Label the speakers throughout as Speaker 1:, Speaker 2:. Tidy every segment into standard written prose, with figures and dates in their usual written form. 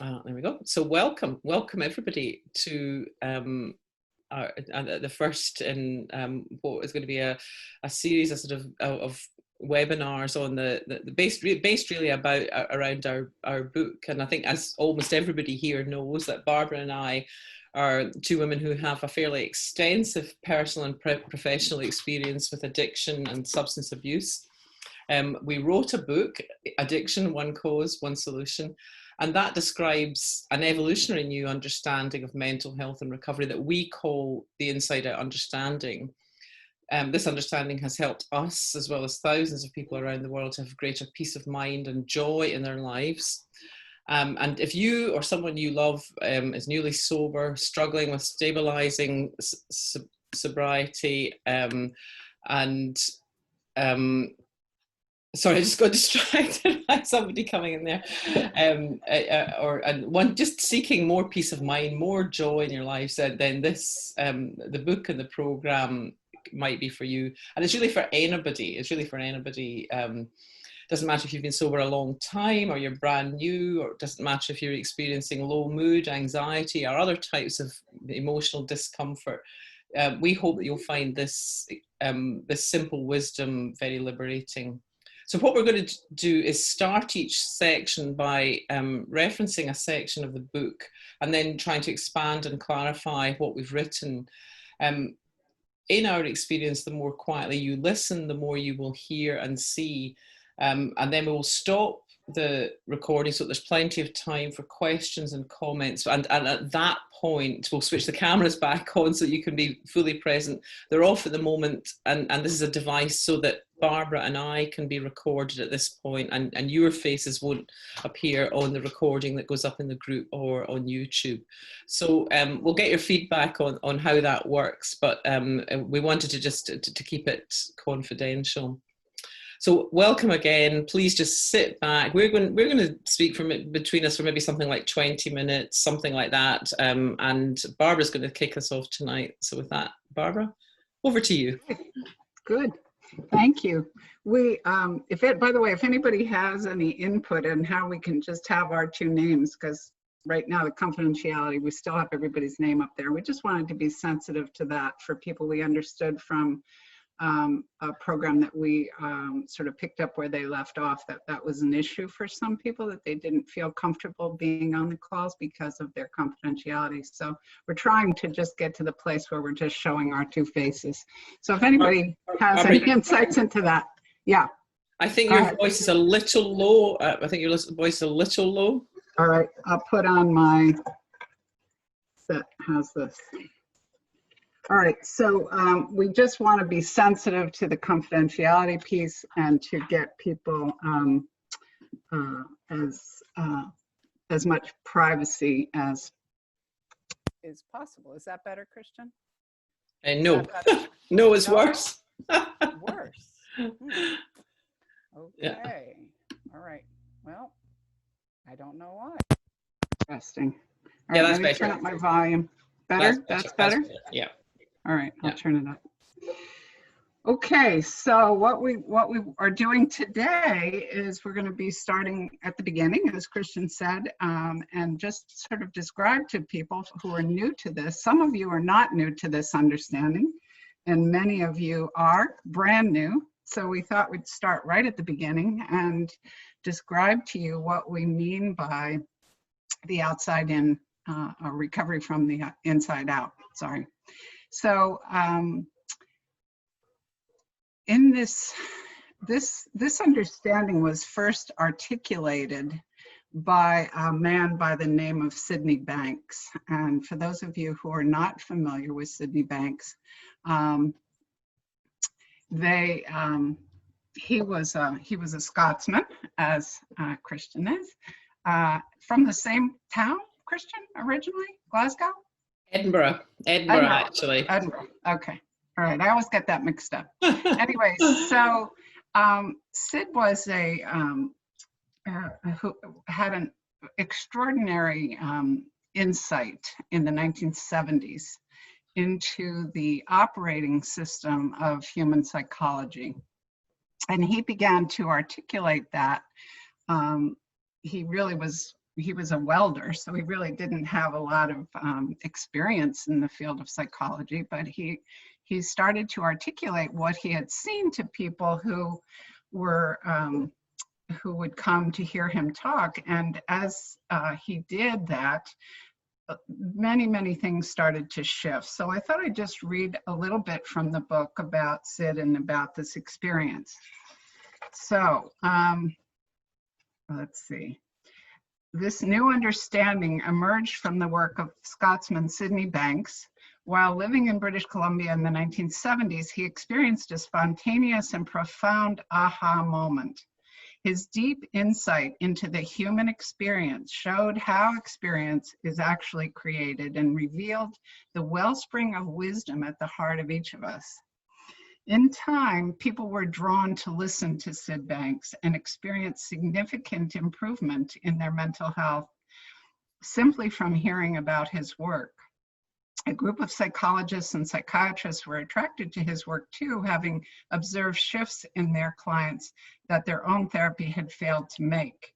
Speaker 1: There we go. So welcome everybody to the first in what is going to be a series of sort of webinars on the based really about around our book. And I think, as almost everybody here knows, that Barbara and I are two women who have a fairly extensive personal and professional experience with addiction and substance abuse. We wrote a book, Addiction, One Cause, One Solution, and that describes an evolutionary new understanding of mental health and recovery that we call the inside out understanding. This understanding has helped us, as well as thousands of people around the world, to have greater peace of mind and joy in their lives. And if you or someone you love is newly sober, struggling with stabilizing sobriety, sorry, I just got distracted by somebody coming in there, and just seeking more peace of mind, more joy in your lives, then this, the book and the program might be for you. And it's really for anybody. It's really for anybody. Doesn't matter if you've been sober a long time or you're brand new, or it doesn't matter if you're experiencing low mood, anxiety, or other types of emotional discomfort. We hope that you'll find this simple wisdom very liberating. So what we're going to do is start each section by referencing a section of the book and then trying to expand and clarify what we've written. In our experience, the more quietly you listen, the more you will hear and see. And then we will stop the recording so there's plenty of time for questions and comments. And at that point, we'll switch the cameras back on so you can be fully present. They're off at the moment, and this is a device so that Barbara and I can be recorded at this point, and your faces won't appear on the recording that goes up in the group or on YouTube. So we'll get your feedback on how that works, but we wanted to just to keep it confidential. So welcome again. Please just sit back. We're going to speak between us for maybe something like 20 minutes, something like that. And Barbara's going to kick us off tonight. So with that, Barbara, over to you.
Speaker 2: Good. Thank you. By the way, if anybody has any input on how we can just have our two names, because right now the confidentiality, we still have everybody's name up there. We just wanted to be sensitive to that for people. We understood from a program that we sort of picked up where they left off, that was an issue for some people, that they didn't feel comfortable being on the calls because of their confidentiality. So we're trying to just get to the place where we're just showing our two faces. So if anybody has any insights into that, yeah.
Speaker 1: I think your voice is a little low. I think your voice is a little low.
Speaker 2: All right, I'll put on my set. How's this? All right, so we just want to be sensitive to the confidentiality piece and to get people as much privacy as is possible. Is that better, Christian?
Speaker 1: No, no, it's worse.
Speaker 2: Worse. Okay. Yeah. All right. Well, I don't know why. Interesting. All right, let me turn up my volume. Better? That's better?
Speaker 1: Yeah.
Speaker 2: All right, I'll turn it up. Okay, so what we are doing today is we're going to be starting at the beginning, as Christian said, and just sort of describe to people who are new to this. Some of you are not new to this understanding, and many of you are brand new. So we thought we'd start right at the beginning and describe to you what we mean by the outside in, recovery from the inside out, sorry. So in this understanding was first articulated by a man by the name of Sydney Banks. And for those of you who are not familiar with Sydney Banks, he was a Scotsman, as Christian is, from the same town, Christian, originally, Glasgow?
Speaker 1: Edinburgh, actually.
Speaker 2: Edinburgh, okay. All right, I always get that mixed up. Anyway, so Sid was who had an extraordinary insight in the 1970s into the operating system of human psychology. And he began to articulate that. He really was he was a welder, so he really didn't have a lot of experience in the field of psychology, but he started to articulate what he had seen to people who were who would come to hear him talk. And as he did that, many things started to shift. So I thought I'd just read a little bit from the book about Sid and about this experience. So let's see. This new understanding emerged from the work of Scotsman Sydney Banks. While living in British Columbia in the 1970s, he experienced a spontaneous and profound aha moment. His deep insight into the human experience showed how experience is actually created and revealed the wellspring of wisdom at the heart of each of us. In time, people were drawn to listen to Sid Banks and experience significant improvement in their mental health simply from hearing about his work. A group of psychologists and psychiatrists were attracted to his work too, having observed shifts in their clients that their own therapy had failed to make.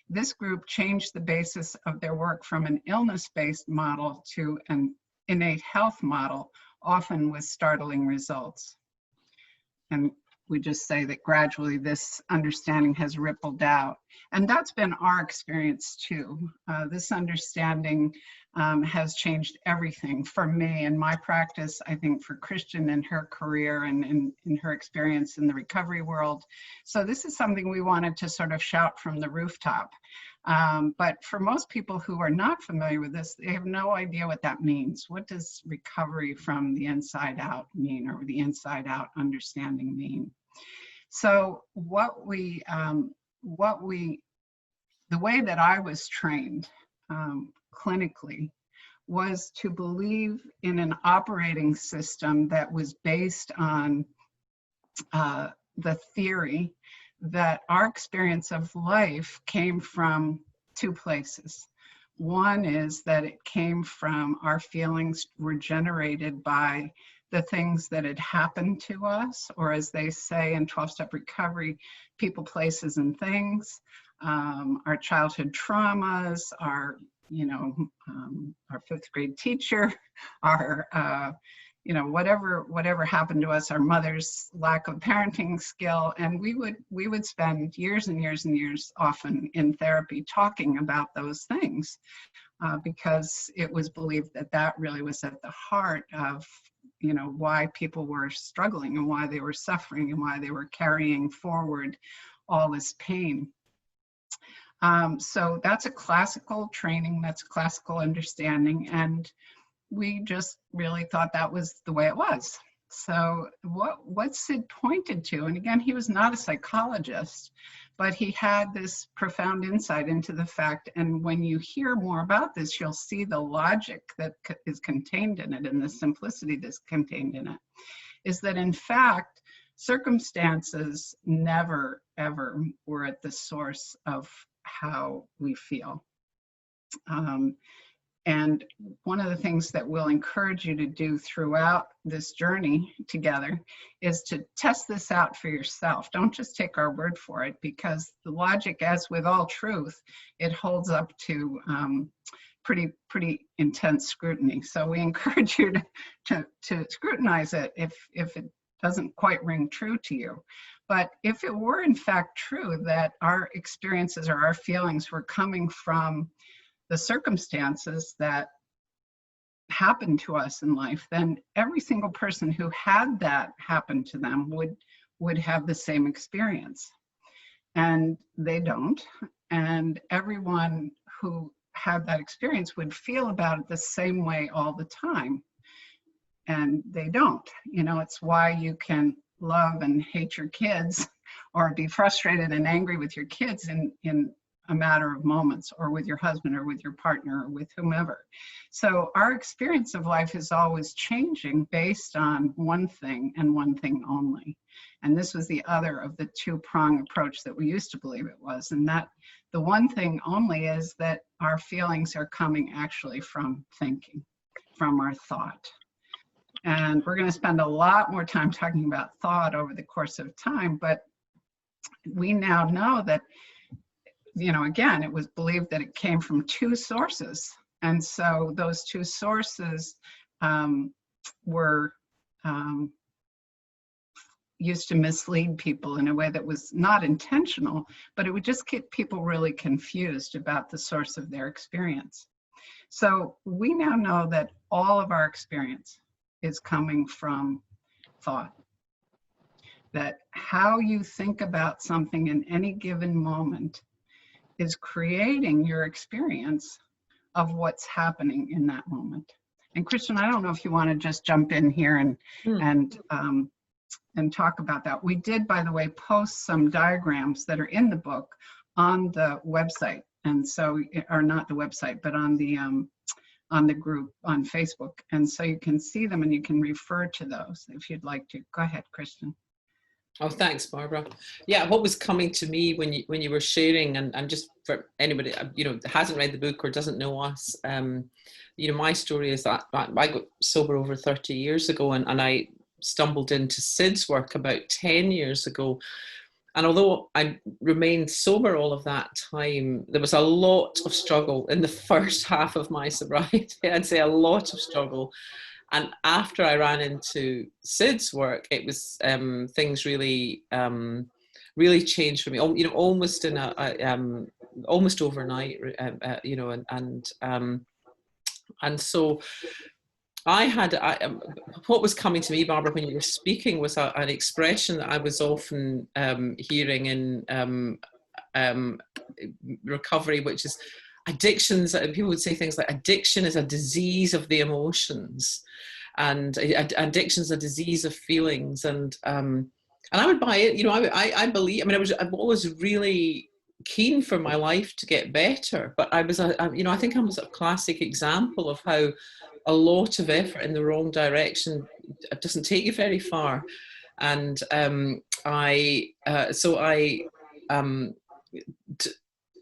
Speaker 2: This group changed the basis of their work from an illness-based model to an innate health model, often with startling results. And we just say that gradually this understanding has rippled out. And that's been our experience too. This understanding has changed everything for me in my practice, I think for Christian in her career and in her experience in the recovery world. So this is something we wanted to sort of shout from the rooftop. But for most people who are not familiar with this, they have no idea what that means. What does recovery from the inside out mean, or the inside out understanding mean? So the way that I was trained clinically was to believe in an operating system that was based on the theory that our experience of life came from two places. One is that it came from our feelings were generated by the things that had happened to us, or as they say in 12-step recovery, people, places, and things, our childhood traumas, our fifth grade teacher, our whatever happened to us, our mother's lack of parenting skill. And we would spend years and years and years often in therapy talking about those things because it was believed that that really was at the heart of why people were struggling and why they were suffering and why they were carrying forward all this pain. So that's a classical training, that's a classical understanding, and we just really thought that was the way it was. So what Sid pointed to, and again, he was not a psychologist, but he had this profound insight into the fact, and when you hear more about this, you'll see the logic that is contained in it and the simplicity that's contained in it, is that in fact, circumstances never, ever were at the source of how we feel. And one of the things that we'll encourage you to do throughout this journey together is to test this out for yourself. Don't just take our word for it, because the logic, as with all truth, it holds up to pretty intense scrutiny. So we encourage you to scrutinize it if it doesn't quite ring true to you. But if it were in fact true that our experiences or our feelings were coming from the circumstances that happened to us in life, then every single person who had that happen to them would have the same experience. And they don't. And everyone who had that experience would feel about it the same way all the time. And they don't. It's why you can love and hate your kids or be frustrated and angry with your kids in a matter of moments, or with your husband or with your partner or with whomever. So our experience of life is always changing based on one thing and one thing only. And this was the other of the two-prong approach that we used to believe it was. And that the one thing only is that our feelings are coming actually from thinking, from our thought. And we're going to spend a lot more time talking about thought over the course of time, but we now know that again, it was believed that it came from two sources. And so those two sources were used to mislead people in a way that was not intentional, but it would just keep people really confused about the source of their experience. So we now know that all of our experience is coming from thought. That how you think about something in any given moment is creating your experience of what's happening in that moment. And Christian, I don't know if you want to just jump in here and talk about that. We did, by the way, post some diagrams that are in the book on the website. And so, or not the website, but on the group on Facebook. And so you can see them and you can refer to those if you'd like to. Go ahead, Christian.
Speaker 1: Oh, thanks, Barbara. Yeah, what was coming to me when you were sharing, and just for anybody hasn't read the book or doesn't know us, my story is that I got sober over 30 years ago, and I stumbled into Sid's work about 10 years ago. And although I remained sober all of that time, there was a lot of struggle in the first half of my sobriety. I'd say a lot of struggle. And after I ran into Sid's work, it was things really, really changed for me. Almost in almost overnight. And so what was coming to me, Barbara, when you were speaking was an expression that I was often hearing in recovery, which is addictions. People would say things like addiction is a disease of the emotions, and addiction is a disease of feelings. And I would buy it. I believe. I'm always really keen for my life to get better, but I think I was a classic example of how a lot of effort in the wrong direction doesn't take you very far. And in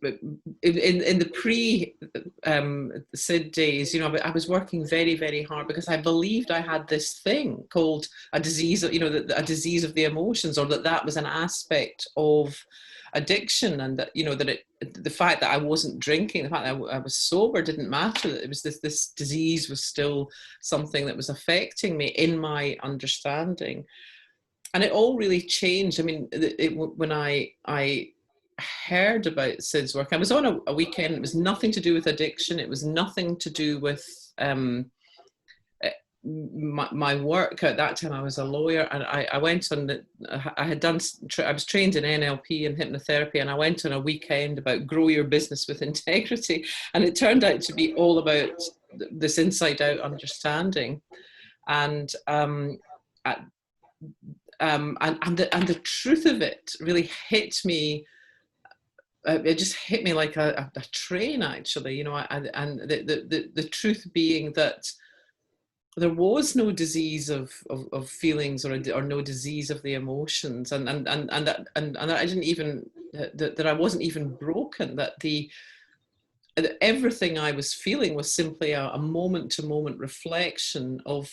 Speaker 1: the pre-SID days, I was working very, very hard because I believed I had this thing called a disease, a disease of the emotions, or that was an aspect of addiction, and that the fact that I wasn't drinking, the fact that I was sober didn't matter. That it was this disease was still something that was affecting me in my understanding. And it all really changed. When I heard about Sid's work, I was on a weekend. It was nothing to do with addiction. It was nothing to do with my work. At that time I was a lawyer, and I went on I was trained in NLP and hypnotherapy, and I went on a weekend about grow your business with integrity, and it turned out to be all about this inside out understanding. And the truth of it really hit me. It just hit me like a train, actually, and the truth being that there was no disease of feelings or no disease of the emotions, and that I didn't even that I wasn't even broken, that everything I was feeling was simply a moment-to-moment reflection of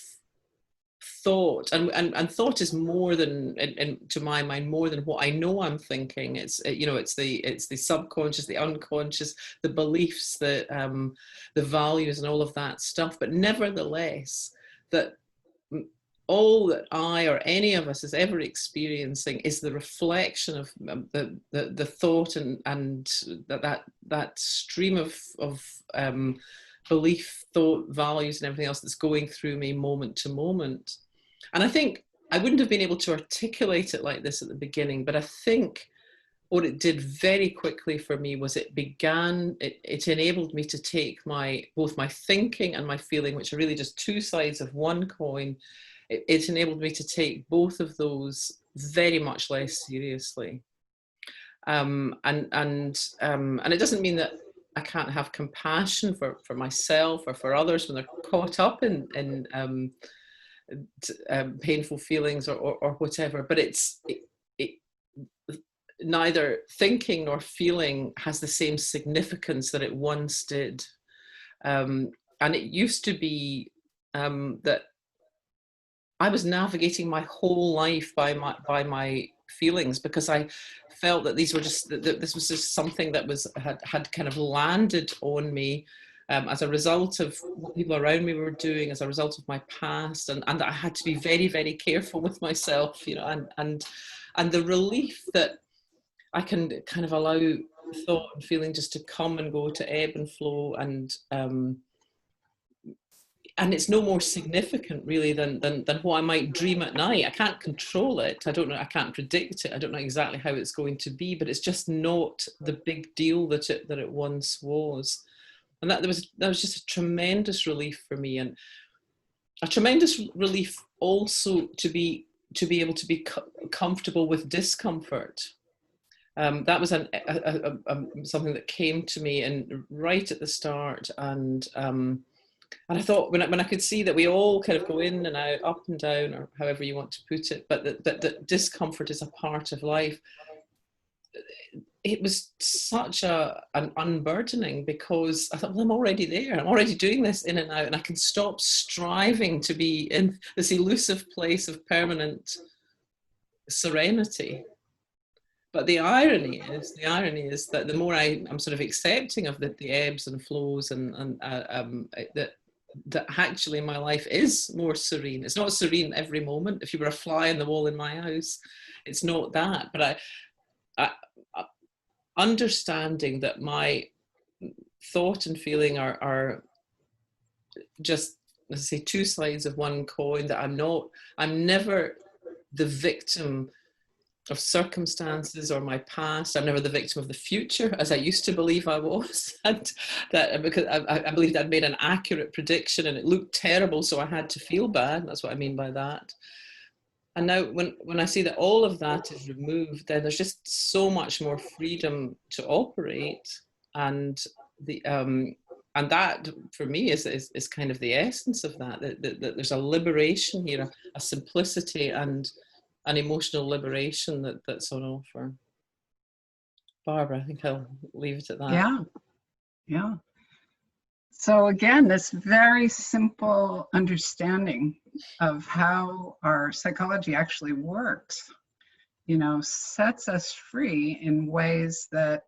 Speaker 1: thought, and thought is more than, to my mind, more than what I know I'm thinking. It's the subconscious, the unconscious, the beliefs, the values, and all of that stuff. But nevertheless, that all that I or any of us is ever experiencing is the reflection of the thought and that stream of belief, thought, values, and everything else that's going through me moment to moment. And I think I wouldn't have been able to articulate it like this at the beginning, but I think what it did very quickly for me was it enabled me to take both my thinking and my feeling, which are really just two sides of one coin. It enabled me to take both of those very much less seriously. And it doesn't mean that I can't have compassion for myself or for others when they're caught up in painful feelings or whatever. But neither thinking nor feeling has the same significance that it once did. And it used to be that I was navigating my whole life by my feelings, because I felt that these were just, that this was just something that had kind of landed on me as a result of what people around me were doing, as a result of my past, and that I had to be very, very careful with myself, you know, and the relief that I can kind of allow thought and feeling just to come and go, to ebb and flow, and it's no more significant really than what I might dream at night. I can't control it. I don't know. I can't predict it. I don't know exactly how it's going to be, but it's just not the big deal that it once was. And that was just a tremendous relief for me, and a tremendous relief also to be able to be comfortable with discomfort. That was something that came to me and right at the start, and I thought when I could see that we all kind of go in and out, up and down, or however you want to put it, but that discomfort is a part of life. It was such an unburdening, because I thought, well, I'm already there. I'm already doing this in and out, and I can stop striving to be in this elusive place of permanent serenity. But the irony is that the more I'm sort of accepting of the ebbs and flows, and that actually my life is more serene. It's not serene every moment. If you were a fly on the wall in my house, it's not that. But I understanding that my thought and feeling are just, let's say, two sides of one coin, that I'm never the victim of circumstances or my past. I'm never the victim of the future, as I used to believe I was. And that because I believed I'd made an accurate prediction and it looked terrible, so I had to feel bad. That's what I mean by that. And now when I see that all of that is removed, then there's just so much more freedom to operate. And that for me is kind of the essence of that there's a liberation here, a simplicity and an emotional liberation that's on offer. Barbara, I think I'll leave it at that.
Speaker 2: Yeah. So again, this very simple understanding of how our psychology actually works, you know, sets us free in ways that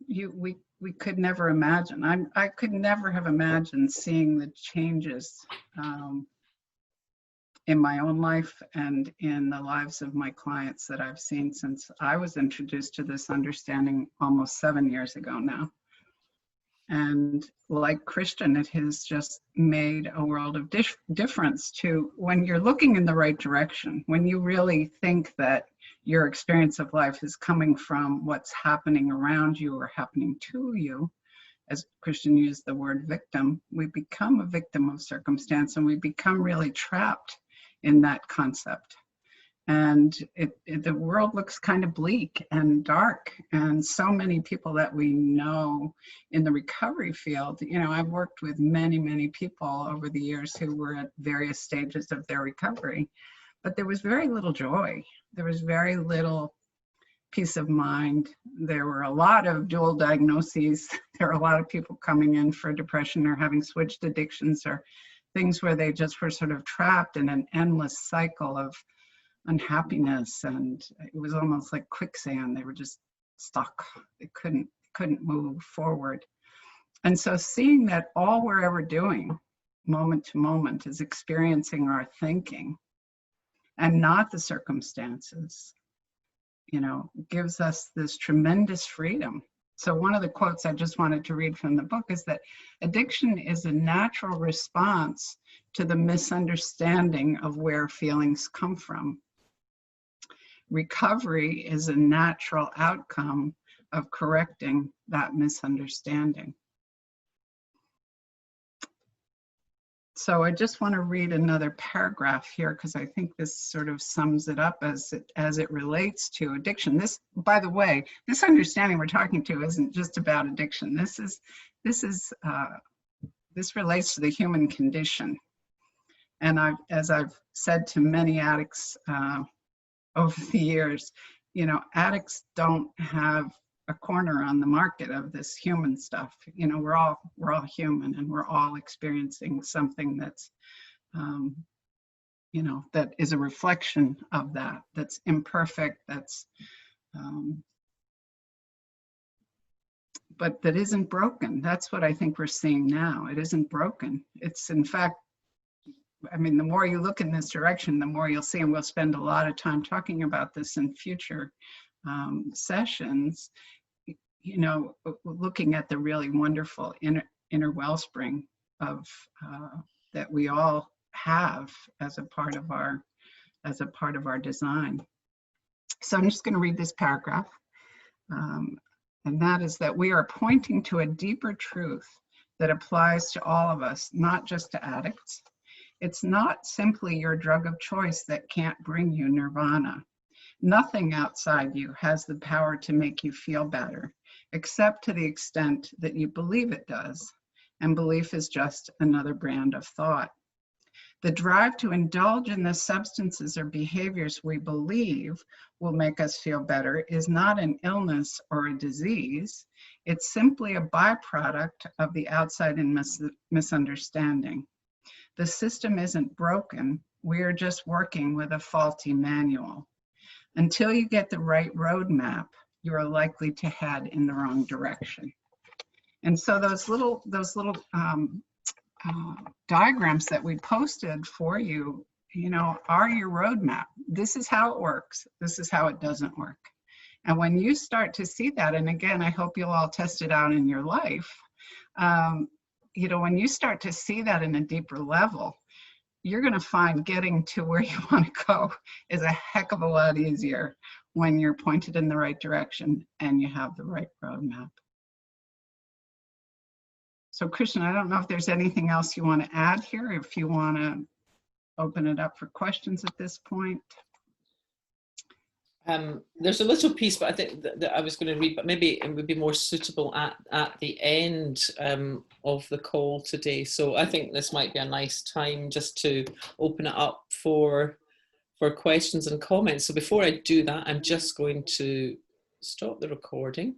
Speaker 2: we could never imagine. I could never have imagined seeing the changes in my own life and in the lives of my clients that I've seen since I was introduced to this understanding almost 7 years ago now. And like Christian, it has just made a world of difference to when you're looking in the right direction, when you really think that your experience of life is coming from what's happening around you or happening to you. As Christian used the word victim, we become a victim of circumstance, and we become really trapped in that concept. And the world looks kind of bleak and dark. And so many people that we know in the recovery field, you know, I've worked with many, many people over the years who were at various stages of their recovery, but there was very little joy. There was very little peace of mind. There were a lot of dual diagnoses. There were a lot of people coming in for depression or having switched addictions or things where they just were sort of trapped in an endless cycle of unhappiness, and it was almost like quicksand. They were just stuck. They couldn't move forward. And so seeing that all we're ever doing moment to moment is experiencing our thinking and not the circumstances, you know, gives us this tremendous freedom. So one of the quotes I just wanted to read from the book is that addiction is a natural response to the misunderstanding of where feelings come from. Recovery is a natural outcome of correcting that misunderstanding. So I just want to read another paragraph here because I think this sort of sums it up as it relates to addiction. This, by the way, this understanding we're talking to isn't just about addiction. This relates to the human condition. And as I've said to many addicts over the years, you know, addicts don't have a corner on the market of this human stuff. You know, we're all human, and we're all experiencing something that's you know, that is a reflection of that, that's imperfect, that's, but that isn't broken. That's what I think we're seeing now. It isn't broken. It's, in fact, I mean, the more you look in this direction, the more you'll see, and we'll spend a lot of time talking about this in future sessions, you know, looking at the really wonderful inner wellspring of that we all have as a part of our design. So I'm just going to read this paragraph. And that is that we are pointing to a deeper truth that applies to all of us, not just to addicts. It's not simply your drug of choice that can't bring you nirvana. Nothing outside you has the power to make you feel better, except to the extent that you believe it does. And belief is just another brand of thought. The drive to indulge in the substances or behaviors we believe will make us feel better is not an illness or a disease. It's simply a byproduct of the outside and misunderstanding. The system isn't broken. We are just working with a faulty manual. Until you get the right roadmap, you are likely to head in the wrong direction. And so those little diagrams that we posted for you, you know, are your roadmap. This is how it works. This is how it doesn't work. And when you start to see that, and again, I hope you'll all test it out in your life, you know, when you start to see that in a deeper level, you're going to find getting to where you want to go is a heck of a lot easier when you're pointed in the right direction and you have the right roadmap. So Christian, I don't know if there's anything else you want to add here, if you want to open it up for questions at this point.
Speaker 1: There's a little piece, but I think that I was going to read, but maybe it would be more suitable at the end of the call today. So I think this might be a nice time just to open it up for questions and comments. So before I do that, I'm just going to stop the recording.